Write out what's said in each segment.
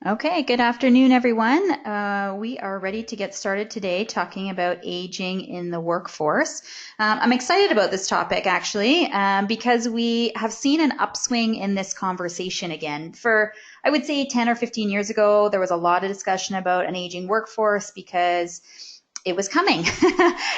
Okay, good afternoon, everyone. We are ready to get started today talking about aging in the workforce. I'm excited about this topic actually because we have seen an upswing in this conversation again. For, I would say, 10 or 15 years ago, there was a lot of discussion about an aging workforce because it was coming.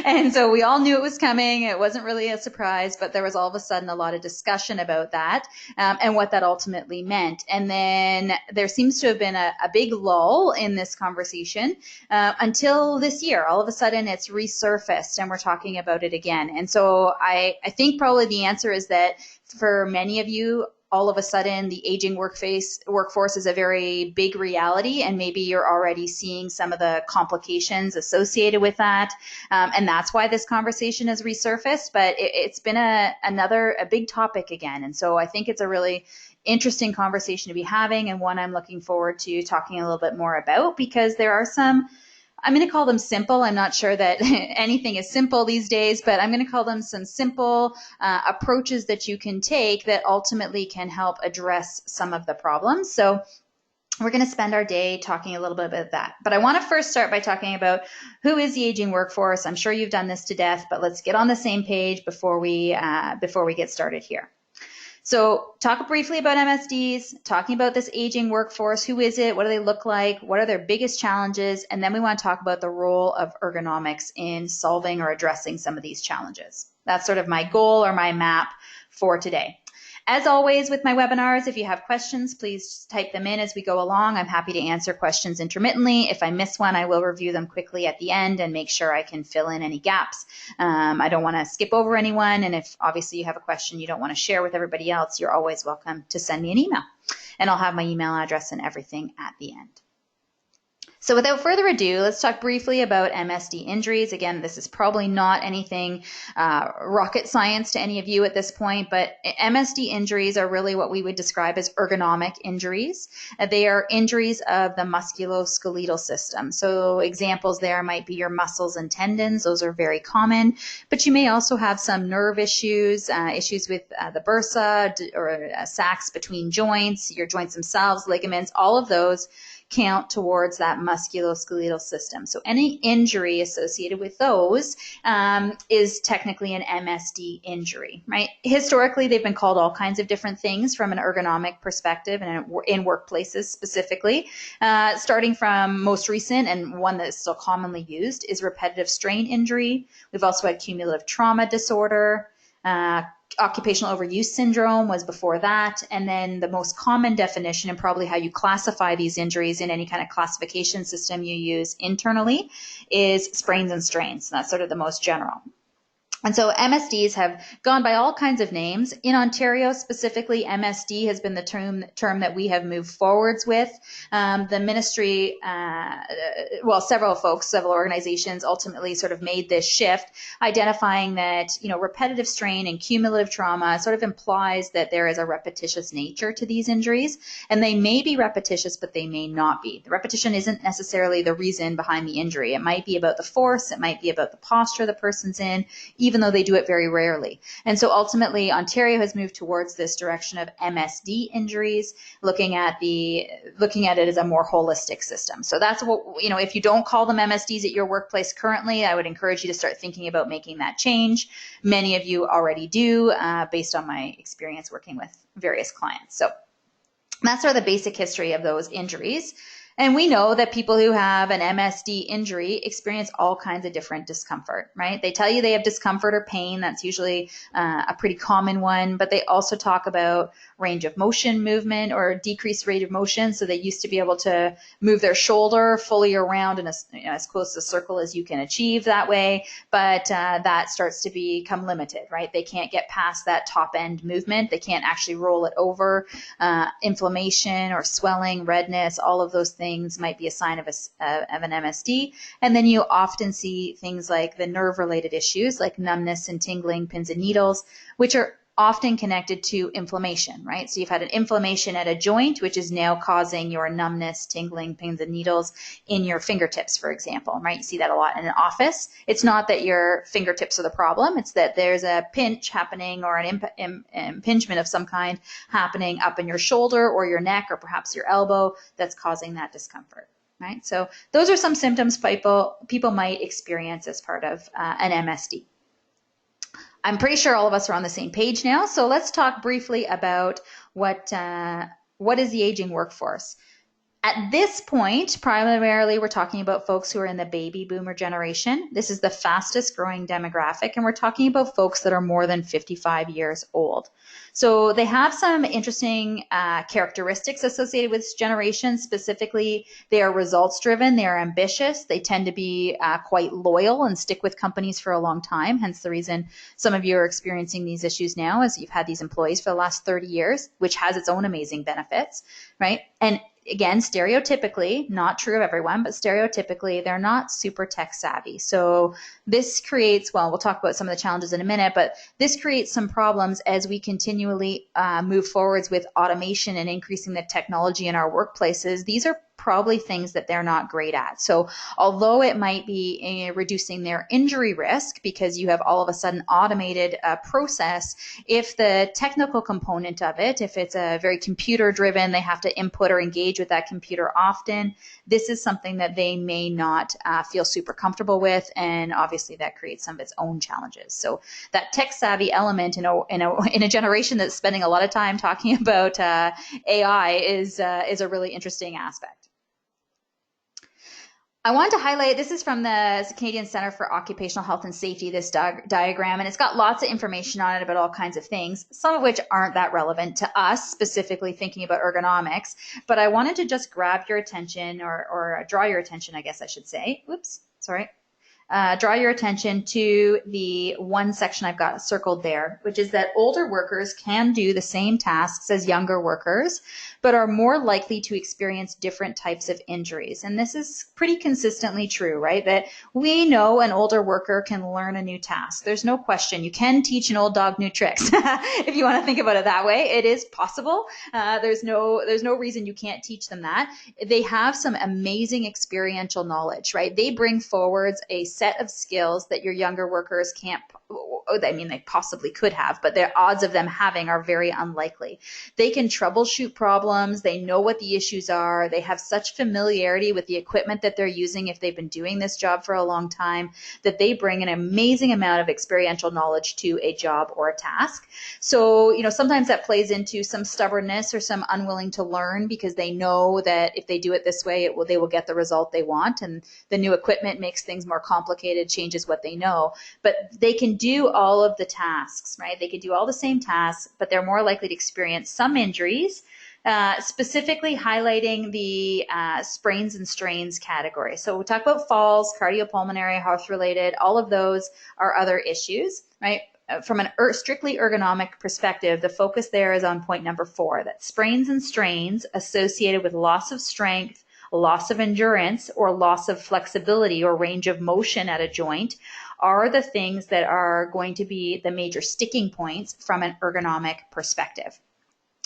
And so we all knew it was coming. It wasn't really a surprise, but there was all of a sudden a lot of discussion about that and what that ultimately meant. And then there seems to have been a big lull in this conversation until this year. All of a sudden it's resurfaced and we're talking about it again. And so I think probably the answer is that for many of you, all of a sudden the aging workforce is a very big reality, and maybe you're already seeing some of the complications associated with that, and that's why this conversation has resurfaced. But it's been a big topic again, and so I think it's a really interesting conversation to be having, and one I'm looking forward to talking a little bit more about, because there are some, I'm going to call them simple. I'm not sure that anything is simple these days, but I'm going to call them some simple approaches that you can take that ultimately can help address some of the problems. So we're going to spend our day talking a little bit about that. But I want to first start by talking about who is the aging workforce. I'm sure you've done this to death, but let's get on the same page before we get started here. So talk briefly about MSDs, talking about this aging workforce. Who is it? What do they look like? What are their biggest challenges? And then we want to talk about the role of ergonomics in solving or addressing some of these challenges. That's sort of my goal or my map for today. As always with my webinars, if you have questions, please type them in as we go along. I'm happy to answer questions intermittently. If I miss one, I will review them quickly at the end and make sure I can fill in any gaps. I don't want to skip over anyone, and if obviously you have a question you don't want to share with everybody else, you're always welcome to send me an email, and I'll have my email address and everything at the end. So without further ado, let's talk briefly about MSD injuries. Again, this is probably not anything rocket science to any of you at this point, but MSD injuries are really what we would describe as ergonomic injuries. They are injuries of the musculoskeletal system. So examples there might be your muscles and tendons. Those are very common, but you may also have some nerve issues, issues with the bursa or sacs between joints, your joints themselves, ligaments, all of those count towards that musculoskeletal system. So any injury associated with those is technically an MSD injury, right? Historically, they've been called all kinds of different things from an ergonomic perspective and in workplaces specifically. Starting from most recent, and one that is still commonly used, is repetitive strain injury. We've also had cumulative trauma disorder. Occupational overuse syndrome was before that. And then the most common definition, and probably how you classify these injuries in any kind of classification system you use internally, is sprains and strains. That's sort of the most general. And so MSDs have gone by all kinds of names. In Ontario specifically, MSD has been the term that we have moved forwards with. The ministry, several folks, several organizations ultimately sort of made this shift, identifying that, repetitive strain and cumulative trauma sort of implies that there is a repetitious nature to these injuries. And they may be repetitious, but they may not be. The repetition isn't necessarily the reason behind the injury. It might be about the force. It might be about the posture the person's in, even though they do it very rarely. And so ultimately, Ontario has moved towards this direction of MSD injuries, looking at it as a more holistic system. So that's what, if you don't call them MSDs at your workplace currently, I would encourage you to start thinking about making that change. Many of you already do, based on my experience working with various clients. So that's sort of the basic history of those injuries. And we know that people who have an MSD injury experience all kinds of different discomfort, right? They tell you they have discomfort or pain. That's usually a pretty common one, but they also talk about range of motion movement or decreased rate of motion. So they used to be able to move their shoulder fully around in as close to a circle as you can achieve that way. But that starts to become limited, right? They can't get past that top end movement. They can't actually roll it over. Inflammation or swelling, redness, all of those things might be a sign of an MSD. And then you often see things like the nerve related issues like numbness and tingling, pins and needles, which are often connected to inflammation, right? So you've had an inflammation at a joint, which is now causing your numbness, tingling, pins and needles in your fingertips, for example, right? You see that a lot in an office. It's not that your fingertips are the problem. It's that there's a pinch happening or an impingement of some kind happening up in your shoulder or your neck or perhaps your elbow that's causing that discomfort. Right? So those are some symptoms people might experience as part of an MSD. I'm pretty sure all of us are on the same page now. So let's talk briefly about what is the aging workforce. At this point, primarily, we're talking about folks who are in the baby boomer generation. This is the fastest growing demographic, and we're talking about folks that are more than 55 years old. So they have some interesting characteristics associated with this generation. Specifically, they are results driven, they are ambitious, they tend to be quite loyal and stick with companies for a long time. Hence the reason some of you are experiencing these issues now, as you've had these employees for the last 30 years, which has its own amazing benefits, right? And again, stereotypically, not true of everyone, but stereotypically, they're not super tech savvy. So this creates, well, we'll talk about some of the challenges in a minute, but this creates some problems as we continually move forwards with automation and increasing the technology in our workplaces. These are probably things that they're not great at. So although it might be reducing their injury risk because you have all of a sudden automated process, if the technical component of it, if it's a very computer driven, they have to input or engage with that computer often, this is something that they may not feel super comfortable with. And obviously that creates some of its own challenges. So that tech savvy element in a generation that's spending a lot of time talking about AI is a really interesting aspect. I want to highlight, this is from the Canadian Centre for Occupational Health and Safety, this diagram, and it's got lots of information on it about all kinds of things, some of which aren't that relevant to us, specifically thinking about ergonomics, but I wanted to just grab your attention or draw your attention, I guess I should say. Oops, sorry. Draw your attention to the one section I've got circled there, which is that older workers can do the same tasks as younger workers, but are more likely to experience different types of injuries. And this is pretty consistently true, right? That we know an older worker can learn a new task. There's no question. You can teach an old dog new tricks. If you want to think about it that way, it is possible. There's no reason you can't teach them that. They have some amazing experiential knowledge, right? They bring forwards a set of skills that your younger workers can't, I mean, they possibly could have, but the odds of them having are very unlikely. They can troubleshoot problems. They know what the issues are. They have such familiarity with the equipment that they're using if they've been doing this job for a long time, that they bring an amazing amount of experiential knowledge to a job or a task. So, sometimes that plays into some stubbornness or some unwilling to learn because they know that if they do it this way, they will get the result they want. And the new equipment makes things more complicated, changes what they know. But they can do all of the tasks, right? They can do all the same tasks, but they're more likely to experience some injuries, specifically highlighting the sprains and strains category. So we talk about falls, cardiopulmonary, health-related, all of those are other issues, right? From an strictly ergonomic perspective, the focus there is on point number 4, that sprains and strains associated with loss of strength, loss of endurance, or loss of flexibility or range of motion at a joint are the things that are going to be the major sticking points from an ergonomic perspective.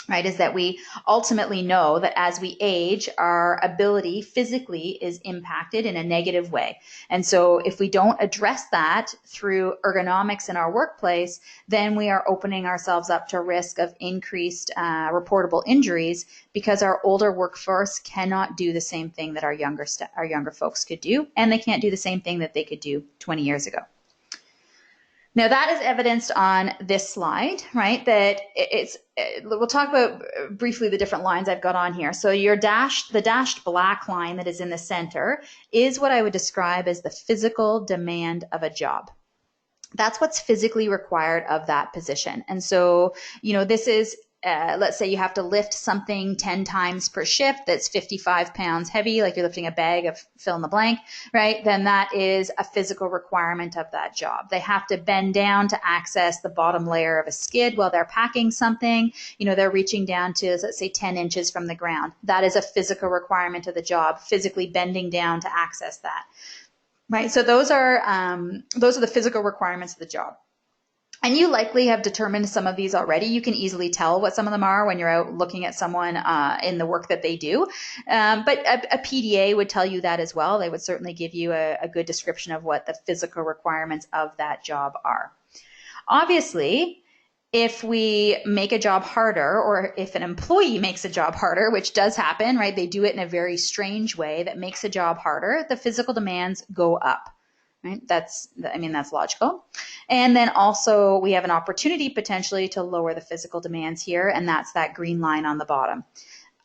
Right, is that we ultimately know that as we age, our ability physically is impacted in a negative way. And so if we don't address that through ergonomics in our workplace, then we are opening ourselves up to risk of increased reportable injuries because our older workforce cannot do the same thing that our younger folks could do, and they can't do the same thing that they could do 20 years ago. Now that is evidenced on this slide, right? That we'll talk about briefly the different lines I've got on here. So the dashed black line that is in the center is what I would describe as the physical demand of a job. That's what's physically required of that position. And so, this is, let's say you have to lift something 10 times per shift that's 55 pounds heavy, like you're lifting a bag of fill in the blank, right? Then that is a physical requirement of that job. They have to bend down to access the bottom layer of a skid while they're packing something. They're reaching down to, let's say, 10 inches from the ground. That is a physical requirement of the job, physically bending down to access that, right? So those are the physical requirements of the job. And you likely have determined some of these already. You can easily tell what some of them are when you're out looking at someone in the work that they do. But a PDA would tell you that as well. They would certainly give you a good description of what the physical requirements of that job are. Obviously, if we make a job harder, or if an employee makes a job harder, which does happen, right? They do it in a very strange way that makes a job harder, the physical demands go up. Right? That's logical. And then also we have an opportunity potentially to lower the physical demands here, and that's that green line on the bottom.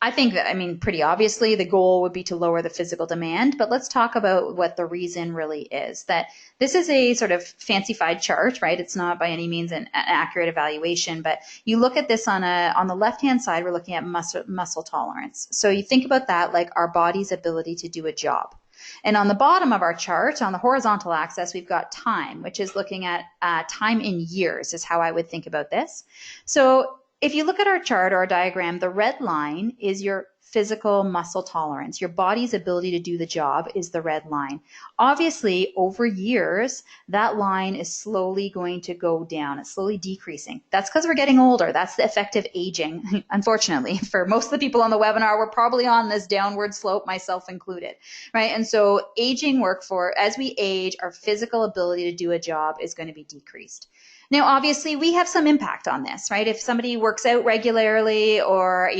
I think that, pretty obviously the goal would be to lower the physical demand, but let's talk about what the reason really is. That this is a sort of fancified chart, right? It's not by any means an accurate evaluation, but you look at this on the left-hand side, we're looking at muscle tolerance. So you think about that like our body's ability to do a job. And on the bottom of our chart, on the horizontal axis, we've got time, which is looking at time in years is how I would think about this. So if you look at our chart or our diagram, the red line is your physical muscle tolerance. Your body's ability to do the job is the red line. Obviously, over years, that line is slowly going to go down. It's slowly decreasing. That's because we're getting older. That's the effect of aging. Unfortunately, for most of the people on the webinar, we're probably on this downward slope, myself included, right? And so aging workforce, as we age, our physical ability to do a job is going to be decreased. Now, obviously, we have some impact on this, right? If somebody works out regularly, or,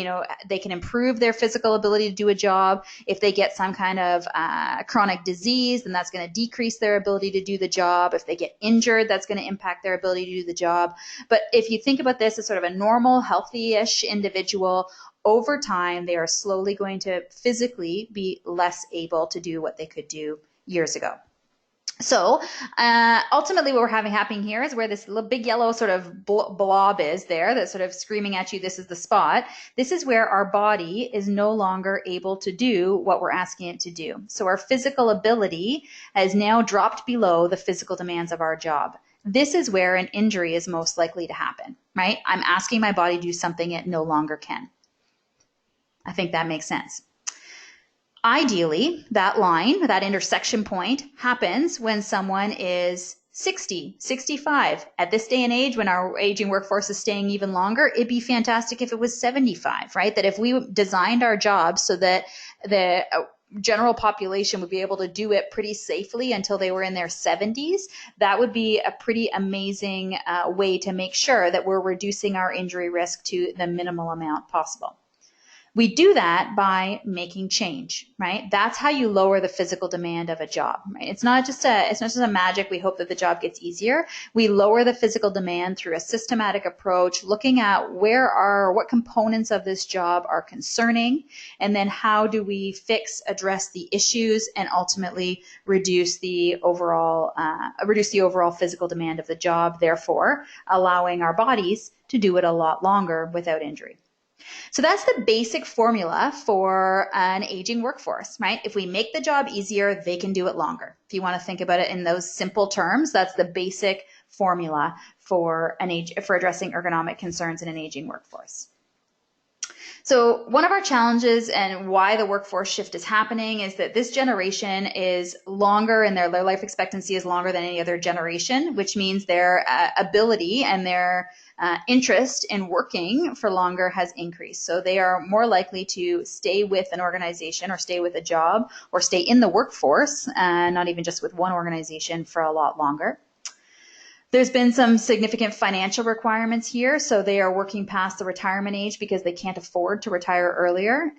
they can improve their physical ability to do a job. If they get some kind of chronic disease, then that's going to decrease their ability to do the job. If they get injured, that's going to impact their ability to do the job. But if you think about this as sort of a normal, healthy-ish individual, over time, they are slowly going to physically be less able to do what they could do years ago. So ultimately what we're having happening here is where this little big yellow sort of blob is there that's sort of screaming at you, this is the spot. This is where our body is no longer able to do what we're asking it to do. So our physical ability has now dropped below the physical demands of our job. This is where an injury is most likely to happen, right? I'm asking my body to do something it no longer can. I think that makes sense. Ideally, that line, that intersection point, happens when someone is 60, 65. At this day and age, when our aging workforce is staying even longer, it'd be fantastic if it was 75, right? That if we designed our jobs so that the general population would be able to do it pretty safely until they were in their 70s, that would be a pretty amazing way to make sure that we're reducing our injury risk to the minimal amount possible. We do that by making change, right? That's how you lower the physical demand of a job, right? It's not just a magic. We hope that the job gets easier. We lower the physical demand through a systematic approach, looking at what components of this job are concerning, and then how do we address the issues, and ultimately reduce the overall physical demand of the job, therefore allowing our bodies to do it a lot longer without injury. So that's the basic formula for an aging workforce, right? If we make the job easier, they can do it longer. If you want to think about it in those simple terms, that's the basic formula for addressing ergonomic concerns in an aging workforce. So one of our challenges and why the workforce shift is happening is that this generation is longer, and their life expectancy is longer than any other generation, which means their ability and their interest in working for longer has increased. So they are more likely to stay with an organization, or stay with a job, or stay in the workforce, not even just with one organization, for a lot longer. There's been some significant financial requirements here, so they are working past the retirement age because they can't afford to retire earlier,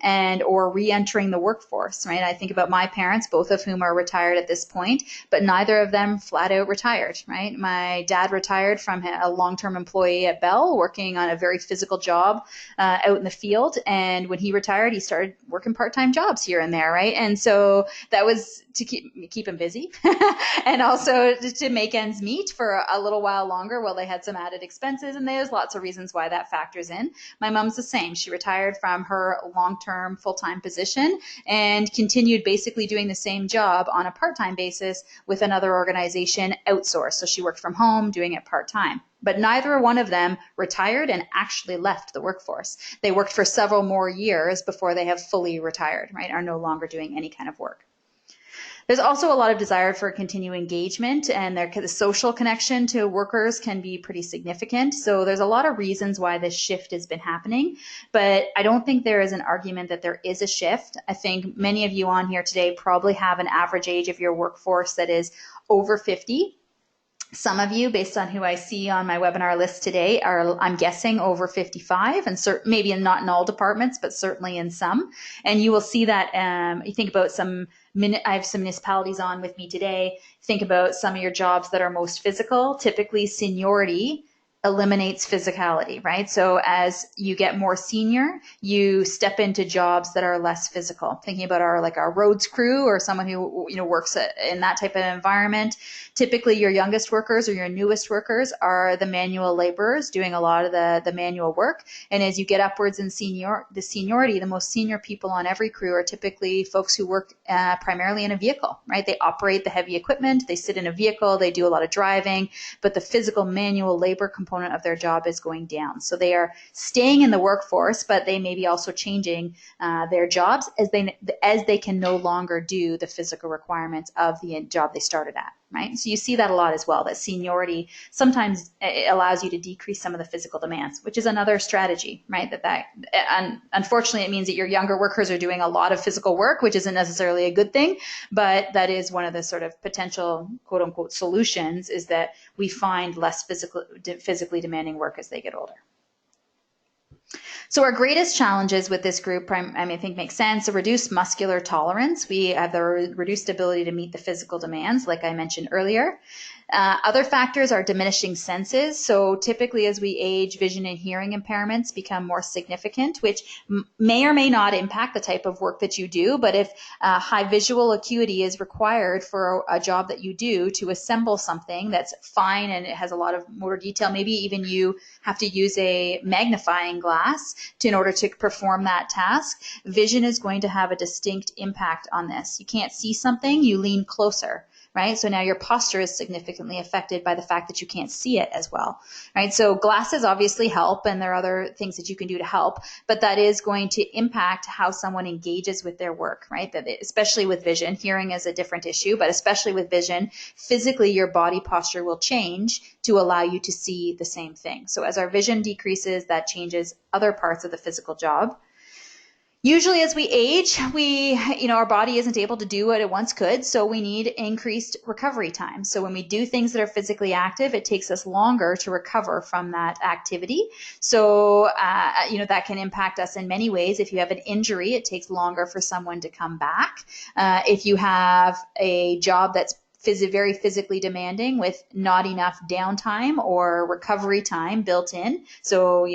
or re-entering the workforce, right? I think about my parents, both of whom are retired at this point, but neither of them flat out retired, right? My dad retired from a long-term employee at Bell, working on a very physical job out in the field, and when he retired, he started working part-time jobs here and there, right? And so that was to keep him busy and also to make ends meet for a little while longer while they had some added expenses. And there's lots of reasons why that factors in. My mom's the same. She retired from her long-term full-time position and continued basically doing the same job on a part-time basis with another organization, outsourced. So she worked from home doing it part-time. But neither one of them retired and actually left the workforce. They worked for several more years before they have fully retired, right? Are no longer doing any kind of work. There's also a lot of desire for continued engagement, and the social connection to workers can be pretty significant. So there's a lot of reasons why this shift has been happening, but I don't think there is an argument that there is a shift. I think many of you on here today probably have an average age of your workforce that is over 50. Some of you, based on who I see on my webinar list today, are, I'm guessing, over 55, and maybe not in all departments, but certainly in some. And you will see that, you think about I have some municipalities on with me today. Think about some of your jobs that are most physical. Typically, seniority eliminates physicality, right? So as you get more senior, you step into jobs that are less physical. Thinking about our roads crew or someone who works in that type of environment. Typically, your youngest workers or your newest workers are the manual laborers doing a lot of the manual work. And as you get upwards in seniority, the most senior people on every crew are typically folks who work primarily in a vehicle, right? They operate the heavy equipment, they sit in a vehicle, they do a lot of driving, but the physical manual labor component of their job is going down. So they are staying in the workforce, but they may be also changing their jobs as they can no longer do the physical requirements of the job they started at. Right? So you see that a lot as well, that seniority sometimes allows you to decrease some of the physical demands, which is another strategy, right? And unfortunately, it means that your younger workers are doing a lot of physical work, which isn't necessarily a good thing, but that is one of the sort of potential quote unquote solutions, is that we find less physically demanding work as they get older. So our greatest challenges with this group, I think makes sense, a reduced muscular tolerance. We have the reduced ability to meet the physical demands, like I mentioned earlier. Other factors are diminishing senses. So typically as we age, vision and hearing impairments become more significant, which may or may not impact the type of work that you do. But if high visual acuity is required for a job that you do to assemble something that's fine and it has a lot of motor detail, maybe even you have to use a magnifying glass in order to perform that task, vision is going to have a distinct impact on this. You can't see something, you lean closer. Right? So now your posture is significantly affected by the fact that you can't see it as well, right? So glasses obviously help, and there are other things that you can do to help, but that is going to impact how someone engages with their work, right? Especially with vision. Hearing is a different issue, but especially with vision, physically your body posture will change to allow you to see the same thing. So as our vision decreases, that changes other parts of the physical job. Usually as we age, our body isn't able to do what it once could, so we need increased recovery time. So when we do things that are physically active, it takes us longer to recover from that activity. So, that can impact us in many ways. If you have an injury, it takes longer for someone to come back. If you have a job that's very physically demanding with not enough downtime or recovery time built in. So,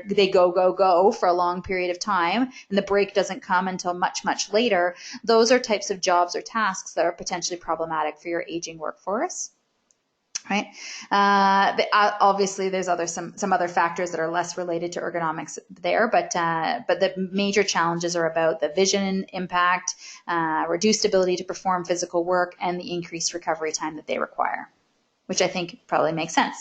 they go for a long period of time and the break doesn't come until much, much later. Those are types of jobs or tasks that are potentially problematic for your aging workforce. Right. Obviously, there's some other factors that are less related to ergonomics there, but the major challenges are about the vision impact, reduced ability to perform physical work, and the increased recovery time that they require, which I think probably makes sense.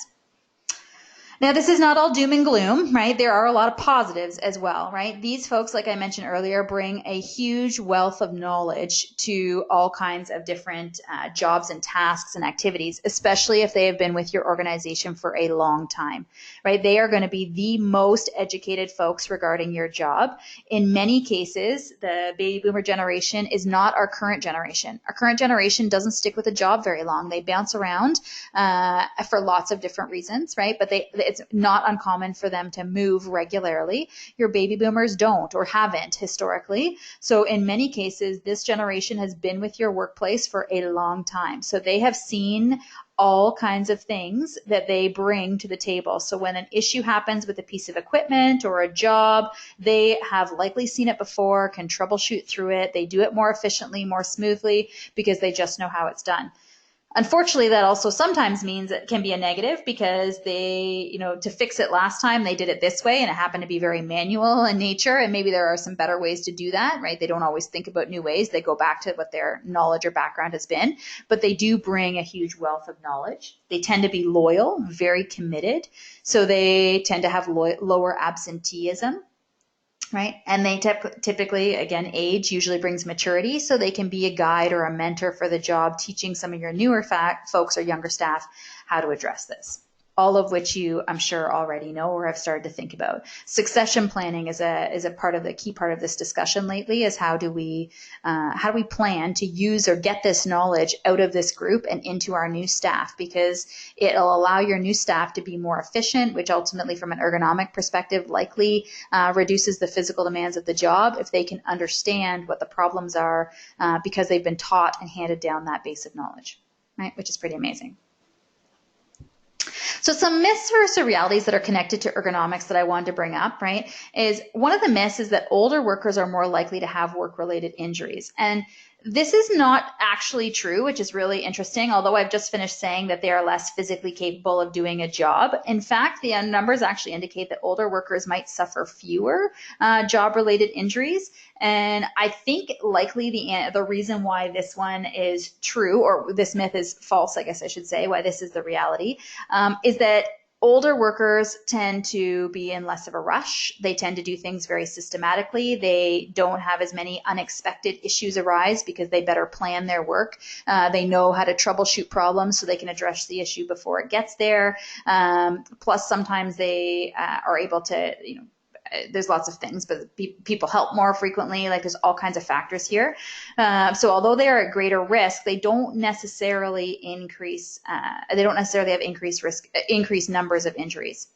Now, this is not all doom and gloom, right? There are a lot of positives as well, right? These folks, like I mentioned earlier, bring a huge wealth of knowledge to all kinds of different jobs and tasks and activities, especially if they have been with your organization for a long time, right? They are going to be the most educated folks regarding your job. In many cases, the baby boomer generation is not our current generation. Our current generation doesn't stick with a job very long. They bounce around for lots of different reasons, right? But it's not uncommon for them to move regularly. Your baby boomers don't or haven't historically. So in many cases, this generation has been with your workplace for a long time. So they have seen all kinds of things that they bring to the table. So when an issue happens with a piece of equipment or a job, they have likely seen it before, can troubleshoot through it. They do it more efficiently, more smoothly, because they just know how it's done. Unfortunately, that also sometimes means it can be a negative because they, to fix it last time, they did it this way and it happened to be very manual in nature. And maybe there are some better ways to do that, right? They don't always think about new ways. They go back to what their knowledge or background has been, but they do bring a huge wealth of knowledge. They tend to be loyal, very committed. So they tend to have lower absenteeism. right? And they typically, again, age usually brings maturity, so they can be a guide or a mentor for the job, teaching some of your newer folks or younger staff how to address this. All of which you, I'm sure, already know or have started to think about. Succession planning is a part of the key part of this discussion lately. Is how do we plan to use or get this knowledge out of this group and into our new staff, because it'll allow your new staff to be more efficient, which ultimately, from an ergonomic perspective, likely reduces the physical demands of the job if they can understand what the problems are because they've been taught and handed down that base of knowledge, right? Which is pretty amazing. So some myths versus realities that are connected to ergonomics that I wanted to bring up, right, is one of the myths is that older workers are more likely to have work-related injuries. And this is not actually true, which is really interesting, although I've just finished saying that they are less physically capable of doing a job. In fact, the numbers actually indicate that older workers might suffer fewer job-related injuries. And I think likely the reason why this one is true, or this myth is false, I guess I should say, why this is the reality, is that older workers tend to be in less of a rush. They tend to do things very systematically. They don't have as many unexpected issues arise because they better plan their work. They know how to troubleshoot problems so they can address the issue before it gets there. Plus, sometimes they are able to, there's lots of things, but people help more frequently. Like, there's all kinds of factors here. So although they are at greater risk, they don't necessarily have increased numbers of injuries.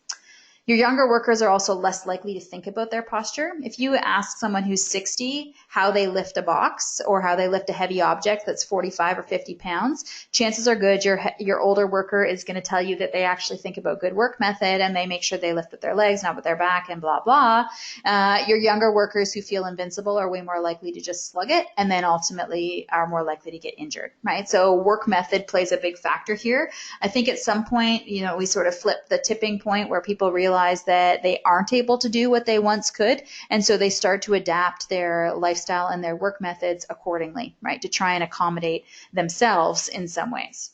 Your younger workers are also less likely to think about their posture. If you ask someone who's 60 how they lift a box or how they lift a heavy object that's 45 or 50 pounds, chances are good your older worker is going to tell you that they actually think about good work method and they make sure they lift with their legs, not with their back, and blah, blah. Your younger workers who feel invincible are way more likely to just slug it and then ultimately are more likely to get injured, right? So work method plays a big factor here. I think at some point, we sort of flip the tipping point where people realize that they aren't able to do what they once could. And so they start to adapt their lifestyle and their work methods accordingly, right, to try and accommodate themselves in some ways.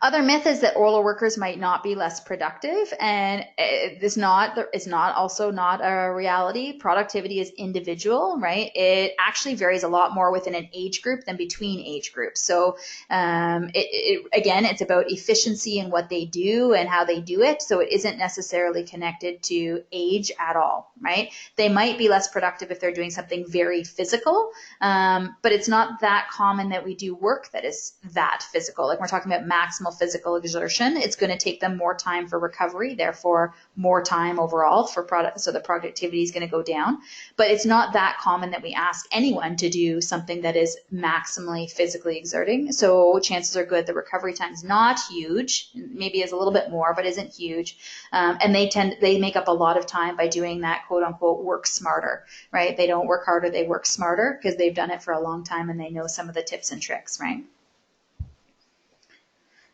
Other myth is that older workers might not be less productive, and it's not a reality. Productivity is individual, right? It actually varies a lot more within an age group than between age groups. So again, it's about efficiency in what they do and how they do it. So it isn't necessarily connected to age at all, right? They might be less productive if they're doing something very physical, but it's not that common that we do work that is that physical. Like, we're talking about maximal physical exertion. It's going to take them more time for recovery, therefore more time overall for product. So the productivity is going to go down, but it's not that common that we ask anyone to do something that is maximally physically exerting. So chances are good the recovery time is not huge, maybe is a little bit more, but isn't huge. And they make up a lot of time by doing that quote unquote work smarter, right? They don't work harder, they work smarter because they've done it for a long time and they know some of the tips and tricks, right?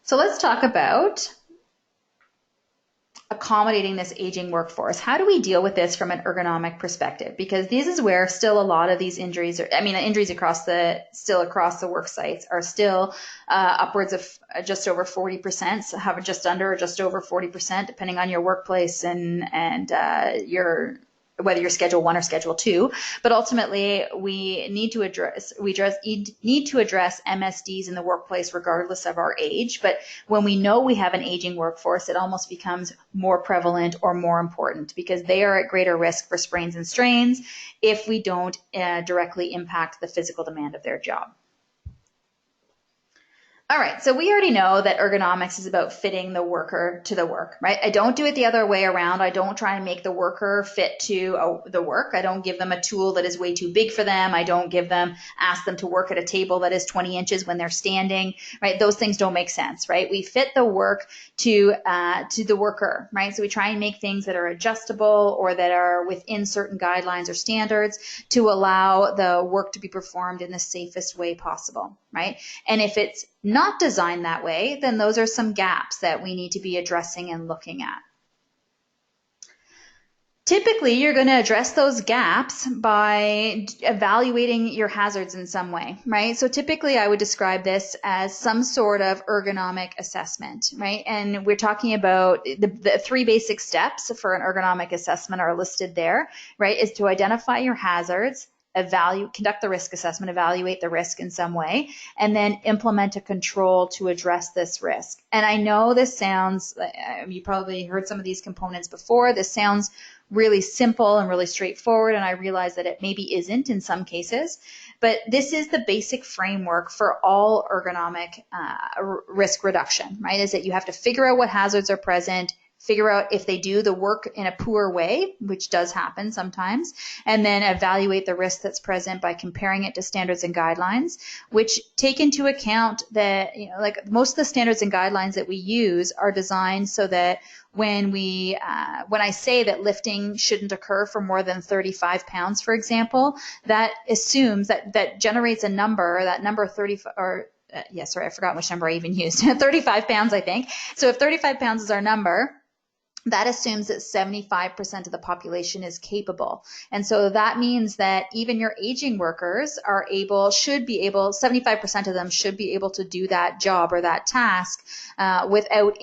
So let's talk about accommodating this aging workforce. How do we deal with this from an ergonomic perspective? Because this is where still a lot of these injuries injuries across the work sites are still upwards of just over 40%, so have just under or just over 40%, depending on your workplace and whether you're Schedule 1 or Schedule 2. But ultimately, we need to address MSDs in the workplace regardless of our age. But when we know we have an aging workforce, it almost becomes more prevalent or more important because they are at greater risk for sprains and strains if we don't directly impact the physical demand of their job. All right, so we already know that ergonomics is about fitting the worker to the work, right? I don't do it the other way around. I don't try and make the worker fit to the work. I don't give them a tool that is way too big for them. I don't ask them to work at a table that is 20 inches when they're standing, right? Those things don't make sense, right? We fit the work to the worker, right? So we try and make things that are adjustable or that are within certain guidelines or standards to allow the work to be performed in the safest way possible, right? And if it's not designed that way, then those are some gaps that we need to be addressing and looking at. Typically, you're going to address those gaps by evaluating your hazards in some way, right? So typically, I would describe this as some sort of ergonomic assessment, right? And we're talking about the three basic steps for an ergonomic assessment are listed there, right? Is to identify your hazards, conduct the risk assessment, evaluate the risk in some way, and then implement a control to address this risk. And I know this sounds, you probably heard some of these components before. This sounds really simple and really straightforward, and I realize that it maybe isn't in some cases, but this is the basic framework for all ergonomic risk reduction, right? Is that you have to figure out what hazards are present, figure out if they do the work in a poor way, which does happen sometimes, and then evaluate the risk that's present by comparing it to standards and guidelines, which take into account that, like most of the standards and guidelines that we use are designed so that when I say that lifting shouldn't occur for more than 35 pounds, for example, that assumes that generates a number, that number 35, sorry, I forgot which number I even used, 35 pounds, I think. So if 35 pounds is our number, that assumes that 75% of the population is capable. And so that means that even your aging workers should be able, 75% of them should be able to do that job or that task without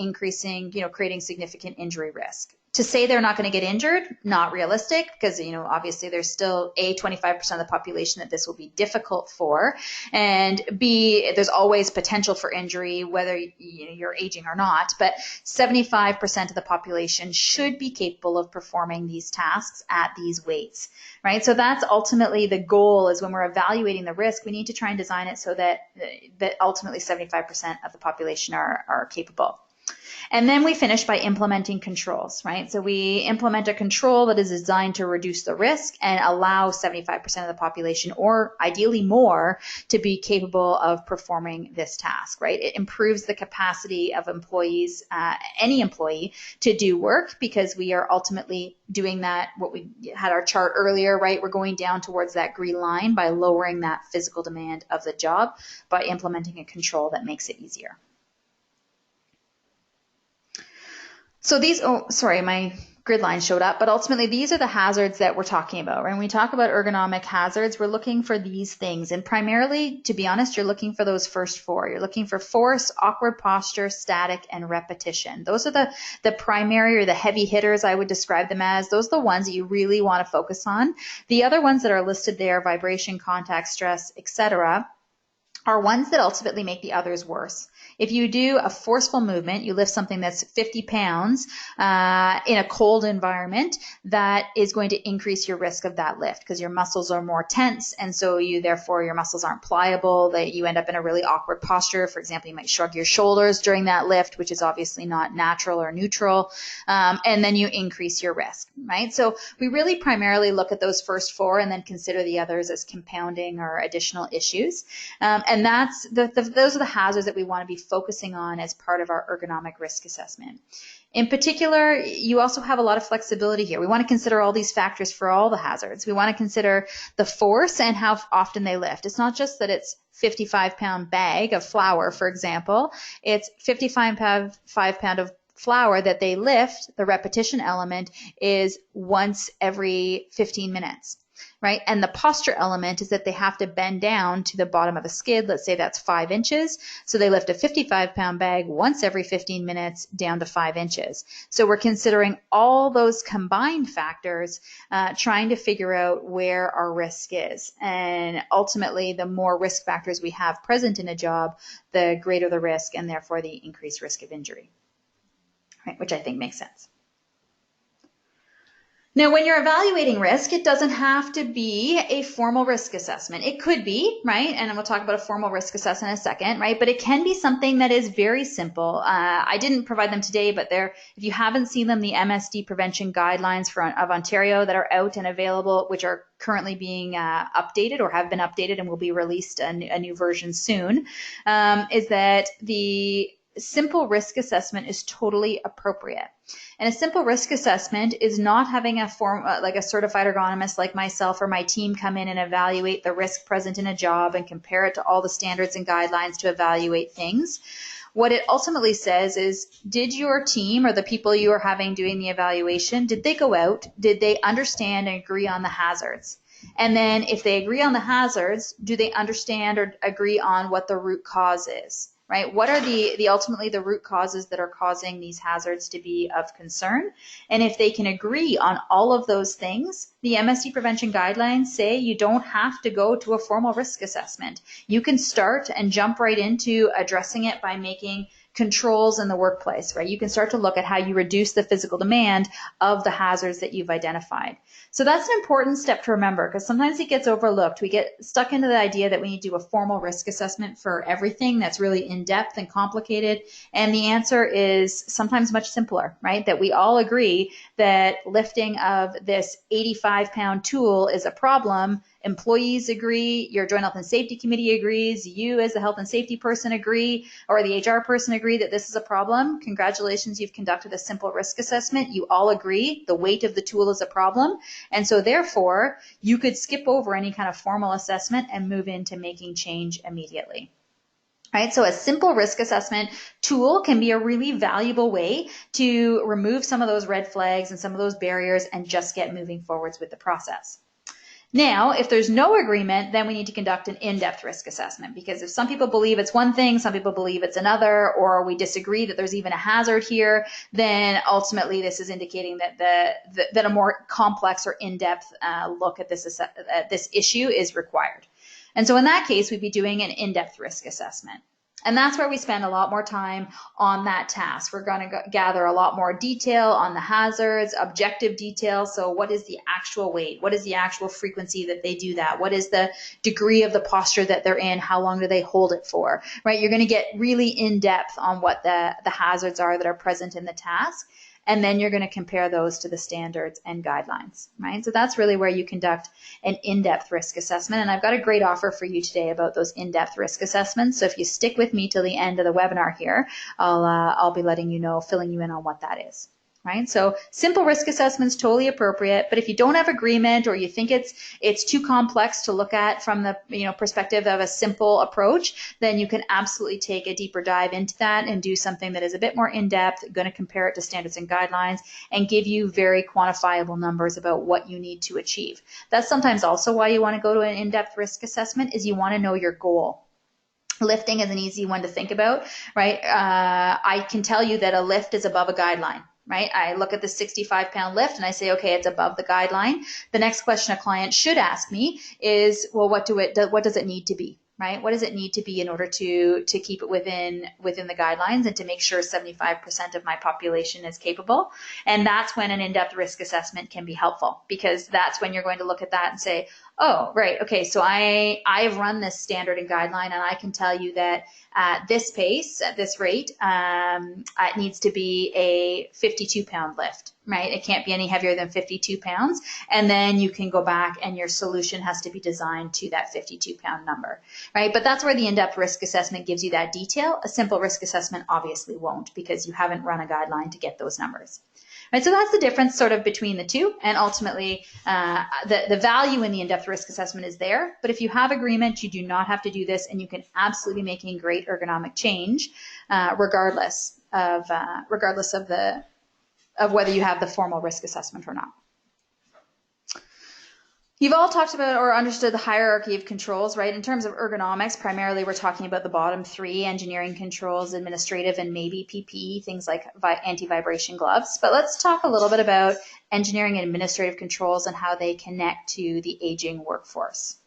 creating significant injury risk. To say they're not going to get injured, not realistic, because, obviously there's still 25% of the population that this will be difficult for, and B, there's always potential for injury, whether you're aging or not, but 75% of the population should be capable of performing these tasks at these weights, right? So that's ultimately the goal, is when we're evaluating the risk, we need to try and design it so that ultimately 75% of the population are capable. And then we finish by implementing controls, right? So we implement a control that is designed to reduce the risk and allow 75% of the population, or ideally more, to be capable of performing this task, right? It improves the capacity of employees, any employee, to do work, because we are ultimately doing that, what we had our chart earlier, right? We're going down towards that green line by lowering that physical demand of the job by implementing a control that makes it easier. So my grid line showed up, but ultimately these are the hazards that we're talking about. When we talk about ergonomic hazards, we're looking for these things. And primarily, to be honest, you're looking for those first four. You're looking for force, awkward posture, static, and repetition. Those are the primary, or the heavy hitters, I would describe them as. Those are the ones that you really want to focus on. The other ones that are listed there, vibration, contact, stress, etc., are ones that ultimately make the others worse. If you do a forceful movement, you lift something that's 50 pounds in a cold environment, that is going to increase your risk of that lift, because your muscles are more tense, and so therefore your muscles aren't pliable, that you end up in a really awkward posture. For example, you might shrug your shoulders during that lift, which is obviously not natural or neutral, and then you increase your risk, right? So we really primarily look at those first four and then consider the others as compounding or additional issues. And those are the hazards that we want to be focusing on as part of our ergonomic risk assessment. In particular, you also have a lot of flexibility here. We want to consider all these factors for all the hazards. We want to consider the force and how often they lift. It's not just that it's 55-pound bag of flour, for example. It's 55-pound of flour that they lift. The repetition element is once every 15 minutes. Right? And the posture element is that they have to bend down to the bottom of a skid. Let's say that's 5 inches. So they lift a 55-pound bag once every 15 minutes down to 5 inches. So we're considering all those combined factors, trying to figure out where our risk is. And ultimately, the more risk factors we have present in a job, the greater the risk, and therefore the increased risk of injury, right? Which I think makes sense. Now, when you're evaluating risk, it doesn't have to be a formal risk assessment. It could be, right? And we'll talk about a formal risk assessment in a second, right? But it can be something that is very simple. I didn't provide them today, but if you haven't seen them, the MSD prevention guidelines of Ontario that are out and available, which are currently being updated or have been updated and will be released a new version soon, is that the simple risk assessment is totally appropriate. And a simple risk assessment is not having a form like a certified ergonomist like myself or my team come in and evaluate the risk present in a job and compare it to all the standards and guidelines to evaluate things. what it ultimately says is, did your team or the people you are having doing the evaluation, did they go out? Did they understand and agree on the hazards? And then if they agree on the hazards, do they understand or agree on what the root cause is? Right? What are the ultimately the root causes that are causing these hazards to be of concern? And if they can agree on all of those things, the MSD prevention guidelines say you don't have to go to a formal risk assessment. You can start and jump right into addressing it by making controls in the workplace, right? You can start to look at how you reduce the physical demand of the hazards that you've identified. So that's an important step to remember, because sometimes it gets overlooked. We get stuck into the idea that we need to do a formal risk assessment for everything that's really in-depth and complicated. And the answer is sometimes much simpler, right? That we all agree that lifting of this 85-pound tool is a problem. Employees agree, your Joint Health and Safety Committee agrees, you as the health and safety person agree, or the HR person agree that this is a problem. Congratulations, you've conducted a simple risk assessment. You all agree the weight of the tool is a problem. And so therefore, you could skip over any kind of formal assessment and move into making change immediately. Right, so a simple risk assessment tool can be a really valuable way to remove some of those red flags and some of those barriers and just get moving forwards with the process. Now, if there's no agreement, then we need to conduct an in-depth risk assessment, because if some people believe it's one thing, some people believe it's another, or we disagree that there's even a hazard here, then ultimately this is indicating that that a more complex or in-depth look at this issue is required. And so in that case, we'd be doing an in-depth risk assessment. And that's where we spend a lot more time on that task. We're going to gather a lot more detail on the hazards, objective detail. So what is the actual weight? What is the actual frequency that they do that? What is the degree of the posture that they're in? How long do they hold it for? Right? You're going to get really in depth on what the hazards are that are present in the task. And then you're going to compare those to the standards and guidelines, right? So that's really where you conduct an in-depth risk assessment. And I've got a great offer for you today about those in-depth risk assessments. So if you stick with me till the end of the webinar here, I'll be letting you know, filling you in on what that is. Right? So simple risk assessments, totally appropriate. But if you don't have agreement, or you think it's too complex to look at from the perspective of a simple approach, then you can absolutely take a deeper dive into that and do something that is a bit more in-depth, going to compare it to standards and guidelines, and give you very quantifiable numbers about what you need to achieve. That's sometimes also why you want to go to an in-depth risk assessment, is you want to know your goal. Lifting is an easy one to think about, right? I can tell you that a lift is above a guideline. Right? I look at the 65-pound lift and I say, okay, it's above the guideline. The next question a client should ask me is, well, what does it need to be? Right? What does it need to be in order to keep it within the guidelines and to make sure 75% of my population is capable? And that's when an in-depth risk assessment can be helpful, because that's when you're going to look at that and say, oh, right, okay, so I've run this standard and guideline, and I can tell you that at this pace, at this rate, it needs to be a 52-pound lift, right? It can't be any heavier than 52 pounds. And then you can go back and your solution has to be designed to that 52-pound number, right? But that's where the in-depth risk assessment gives you that detail. A simple risk assessment obviously won't, because you haven't run a guideline to get those numbers. Right, so that's the difference sort of between the two, and ultimately the value in the in-depth risk assessment is there. But if you have agreement, you do not have to do this, and you can absolutely be making great ergonomic change regardless of whether you have the formal risk assessment or not. You've all talked about or understood the hierarchy of controls, right? In terms of ergonomics, primarily we're talking about the bottom three: engineering controls, administrative, and maybe PPE, things like anti-vibration gloves. But let's talk a little bit about engineering and administrative controls and how they connect to the aging workforce.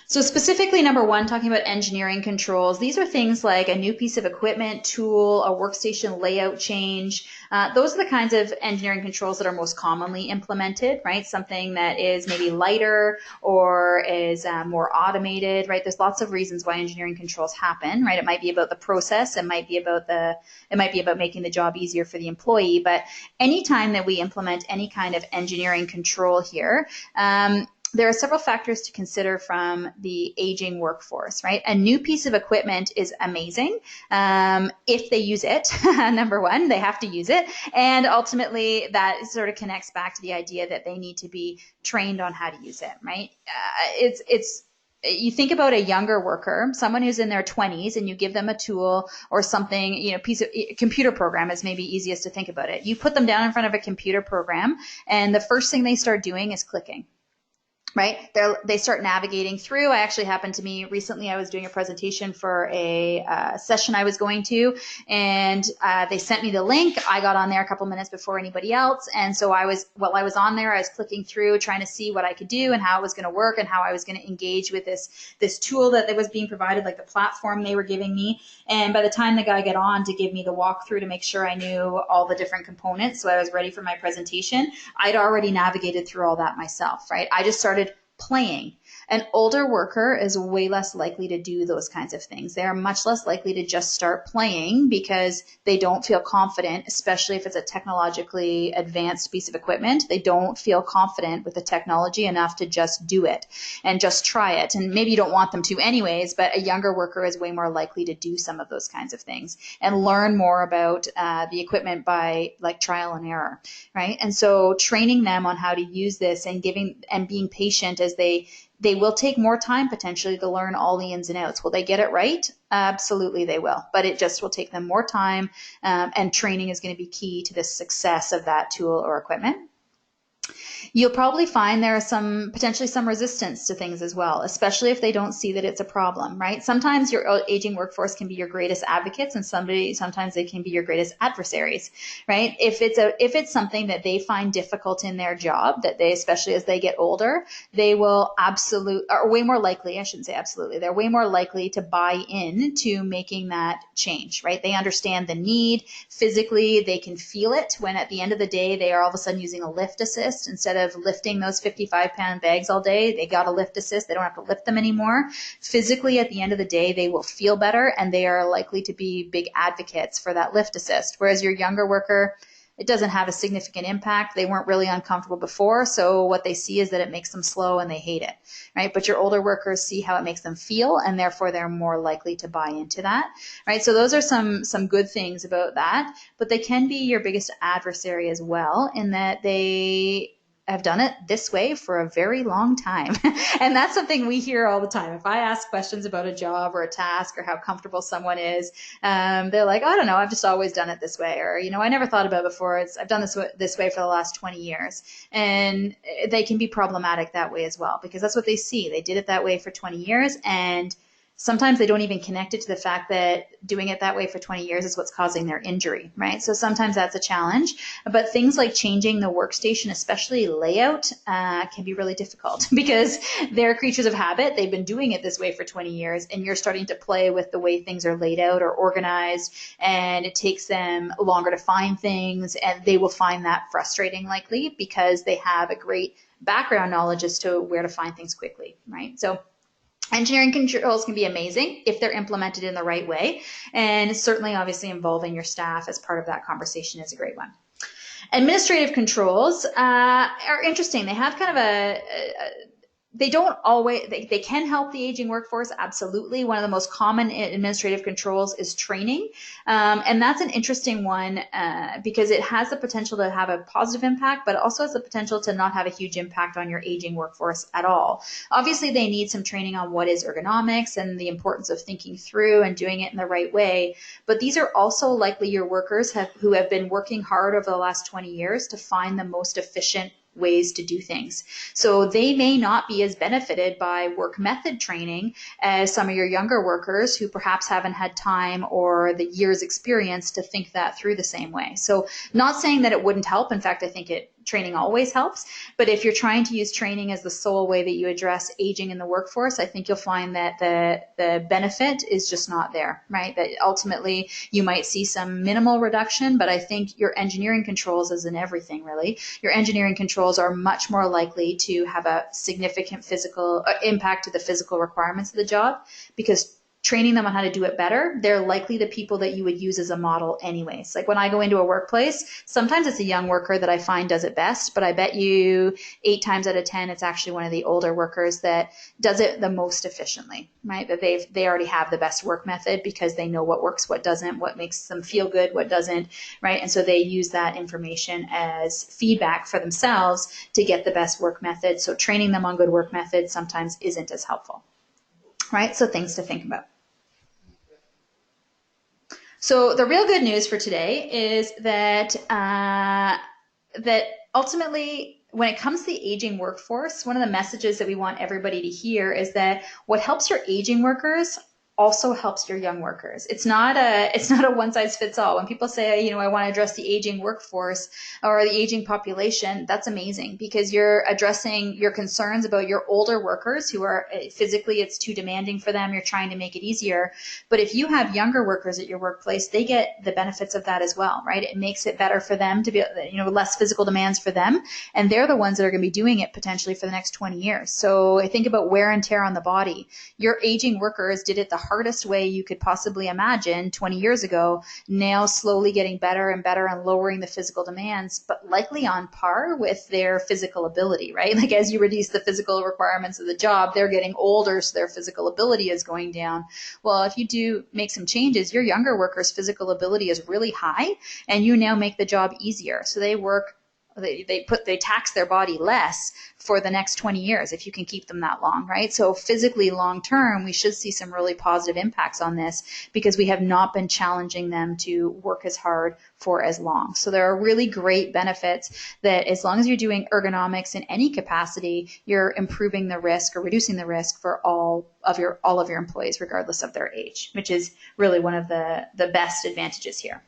So specifically, number one, talking about engineering controls, these are things like a new piece of equipment, tool, a workstation layout change. Those are the kinds of engineering controls that are most commonly implemented, right? Something that is maybe lighter or is more automated, right? There's lots of reasons why engineering controls happen, right? It might be about the process, it might be about making the job easier for the employee, but anytime that we implement any kind of engineering control here, there are several factors to consider from the aging workforce, right? A new piece of equipment is amazing if they use it. Number one, they have to use it. And ultimately, that sort of connects back to the idea that they need to be trained on how to use it, right? It's you think about a younger worker, someone who's in their 20s, and you give them a tool or something, piece of computer program is maybe easiest to think about it. You put them down in front of a computer program, and the first thing they start doing is clicking. Right? They start navigating through. I actually happened to me recently, I was doing a presentation for a session I was going to, and they sent me the link. I got on there a couple minutes before anybody else. And so while I was on there, I was clicking through, trying to see what I could do and how it was going to work and how I was going to engage with this tool that was being provided, like the platform they were giving me. And by the time the guy got on to give me the walkthrough to make sure I knew all the different components, so I was ready for my presentation, I'd already navigated through all that myself, right? I just started playing. An older worker is way less likely to do those kinds of things. They are much less likely to just start playing because they don't feel confident, especially if it's a technologically advanced piece of equipment. They don't feel confident with the technology enough to just do it and just try it. And maybe you don't want them to anyways, but a younger worker is way more likely to do some of those kinds of things and learn more about the equipment by like trial and error, right? And so training them on how to use this and being patient as they will take more time potentially to learn all the ins and outs. Will they get it right? Absolutely they will, but it just will take them more time, and training is going to be key to the success of that tool or equipment. You'll probably find there are potentially some resistance to things as well, especially if they don't see that it's a problem, right? Sometimes your aging workforce can be your greatest advocates, and sometimes they can be your greatest adversaries, right? If it's something that they find difficult in their job, especially as they get older, they will way more likely, I shouldn't say absolutely, they're way more likely to buy in to making that change, right? They understand the need physically. They can feel it when at the end of the day, they are all of a sudden using a lift assist instead of lifting those 55-pound bags all day. They got a lift assist. They don't have to lift them anymore. Physically, at the end of the day, they will feel better, and they are likely to be big advocates for that lift assist. Whereas your younger worker, it doesn't have a significant impact. They weren't really uncomfortable before, so what they see is that it makes them slow and they hate it, right? But your older workers see how it makes them feel, and therefore they're more likely to buy into that, right? So those are some good things about that, but they can be your biggest adversary as well, in that they have done it this way for a very long time. And that's something we hear all the time. If I ask questions about a job or a task or how comfortable someone is, they're like, I don't know, I've just always done it this way. Or, I never thought about it before. I've done this way for the last 20 years. And they can be problematic that way as well, because that's what they see. They did it that way for 20 years, and sometimes they don't even connect it to the fact that doing it that way for 20 years is what's causing their injury, right? So sometimes that's a challenge. But things like changing the workstation, especially layout, can be really difficult because they're creatures of habit. They've been doing it this way for 20 years, and you're starting to play with the way things are laid out or organized, and it takes them longer to find things, and they will find that frustrating likely because they have a great background knowledge as to where to find things quickly, right? So engineering controls can be amazing if they're implemented in the right way, and certainly obviously involving your staff as part of that conversation is a great one. Administrative controls are interesting. They have kind of they don't always, they can help the aging workforce, absolutely. One of the most common administrative controls is training. And that's an interesting one because it has the potential to have a positive impact, but also has the potential to not have a huge impact on your aging workforce at all. Obviously, they need some training on what is ergonomics and the importance of thinking through and doing it in the right way. But these are also likely your workers who have been working hard over the last 20 years to find the most efficient ways to do things. So they may not be as benefited by work method training as some of your younger workers who perhaps haven't had time or the years experience to think that through the same way. So not saying that it wouldn't help. In fact, I think training always helps. But if you're trying to use training as the sole way that you address aging in the workforce, I think you'll find that the benefit is just not there, right? That ultimately you might see some minimal reduction, but I think your engineering controls, as in everything really, your engineering controls are much more likely to have a significant physical impact to the physical requirements of the job, because training them on how to do it better, they're likely the people that you would use as a model anyways. Like when I go into a workplace, sometimes it's a young worker that I find does it best, but I bet you 8 times out of 10, it's actually one of the older workers that does it the most efficiently, right? That they already have the best work method because they know what works, what doesn't, what makes them feel good, what doesn't, right? And so they use that information as feedback for themselves to get the best work method. So training them on good work methods sometimes isn't as helpful. right? So things to think about. So the real good news for today is that that ultimately, when it comes to the aging workforce, one of the messages that we want everybody to hear is that what helps your aging workers also helps your young workers. It's not a one size fits all. When people say, I want to address the aging workforce or the aging population, that's amazing because you're addressing your concerns about your older workers who are physically, it's too demanding for them. You're trying to make it easier. But if you have younger workers at your workplace, they get the benefits of that as well, right? It makes it better for them to be, less physical demands for them. And they're the ones that are going to be doing it potentially for the next 20 years. So I think about wear and tear on the body. Your aging workers did it the hardest way you could possibly imagine 20 years ago, now slowly getting better and better and lowering the physical demands, but likely on par with their physical ability, right? Like as you reduce the physical requirements of the job, they're getting older, so their physical ability is going down. Well, if you do make some changes, your younger workers' physical ability is really high, and you now make the job easier. So they tax their body less for the next 20 years if you can keep them that long, right? So physically long term, we should see some really positive impacts on this because we have not been challenging them to work as hard for as long. So there are really great benefits that as long as you're doing ergonomics in any capacity, you're improving the risk or reducing the risk for all of your employees, regardless of their age, which is really one of the best advantages here.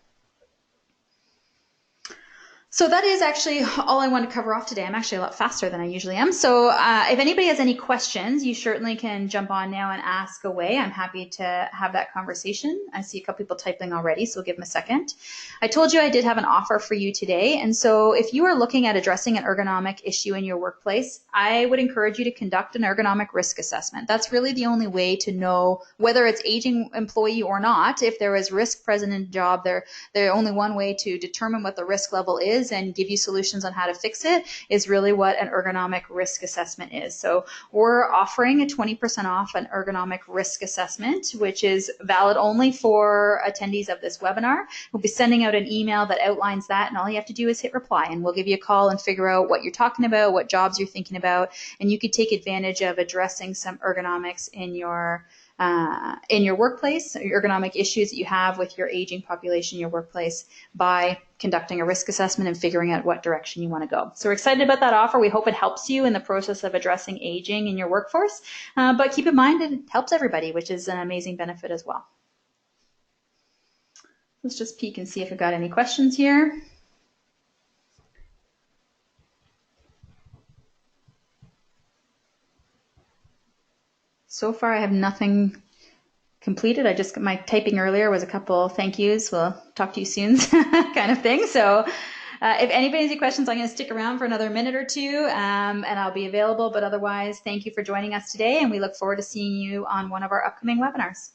So that is actually all I want to cover off today. I'm actually a lot faster than I usually am. So if anybody has any questions, you certainly can jump on now and ask away. I'm happy to have that conversation. I see a couple people typing already, so we'll give them a second. I told you I did have an offer for you today. And so if you are looking at addressing an ergonomic issue in your workplace, I would encourage you to conduct an ergonomic risk assessment. That's really the only way to know whether it's aging employee or not. If there is risk present in the job, there's only one way to determine what the risk level is and give you solutions on how to fix it is really what an ergonomic risk assessment is. So we're offering a 20% off an ergonomic risk assessment, which is valid only for attendees of this webinar. We'll be sending out an email that outlines that, and all you have to do is hit reply, and we'll give you a call and figure out what you're talking about, what jobs you're thinking about, and you could take advantage of addressing some ergonomics in your workplace, ergonomic issues that you have with your aging population in your workplace by conducting a risk assessment and figuring out what direction you want to go. So we're excited about that offer. We hope it helps you in the process of addressing aging in your workforce, but keep in mind it helps everybody, which is an amazing benefit as well. Let's just peek and see if we've got any questions here. So far, I have nothing completed. My typing earlier was a couple thank yous. We'll talk to you soon kind of thing. So if anybody has any questions, I'm going to stick around for another minute or two and I'll be available. But otherwise, thank you for joining us today. And we look forward to seeing you on one of our upcoming webinars.